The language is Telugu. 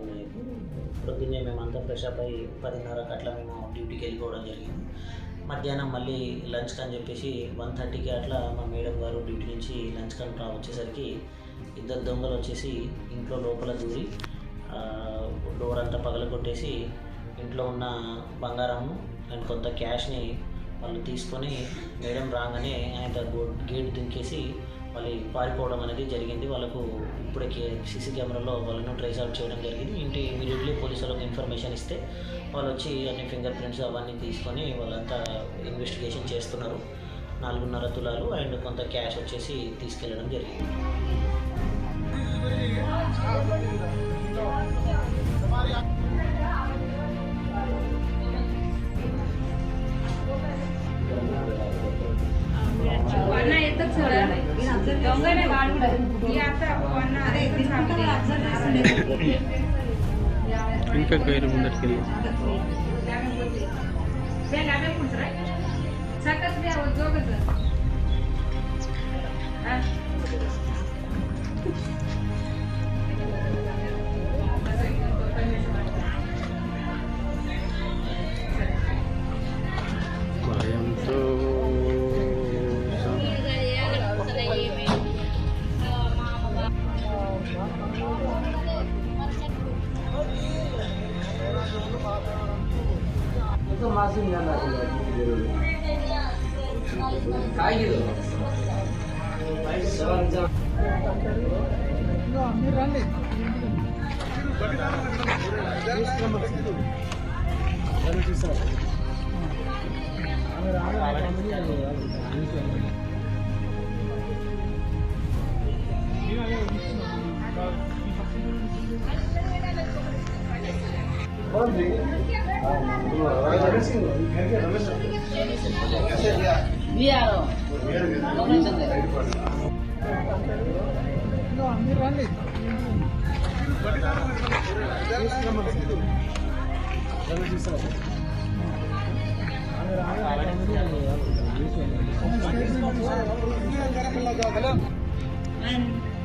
మీకు పొద్దున్నే మేమంతా ఫ్రెష్ అప్ అయ్యి 10:30కి అట్లా మేము డ్యూటీకి వెళ్ళిపోవడం జరిగింది. మధ్యాహ్నం మళ్ళీ లంచ్కి అని చెప్పేసి 1:30కి అట్లా మా మేడం గారు డ్యూటీ నుంచి లంచ్కి అని వచ్చేసరికి ఇద్దరు దొంగలు వచ్చేసి ఇంట్లో లోపల దూరి డోర్ అంతా పగలగొట్టేసి ఇంట్లో ఉన్న బంగారము అండ్ కొంత క్యాష్ని వాళ్ళు తీసుకొని మేడం రాగానే ఆయన గేట్ దింకేసి వాళ్ళు పారిపోవడం అనేది జరిగింది. వాళ్ళకు ఇప్పుడే సీసీ కెమెరాలో వాళ్ళను ట్రేస్ అవుట్ చేయడం జరిగింది. ఇమీడియట్లీ పోలీసు వాళ్ళకి ఇన్ఫర్మేషన్ ఇస్తే వాళ్ళు వచ్చి అన్ని ఫింగర్ ప్రింట్స్ అవన్నీ తీసుకొని వాళ్ళంతా ఇన్వెస్టిగేషన్ చేస్తున్నారు. 4.5 తులాలు అండ్ కొంత క్యాష్ వచ్చేసి తీసుకెళ్ళడం జరిగింది. ఇంకా గైరు ముందరికి భయంతో And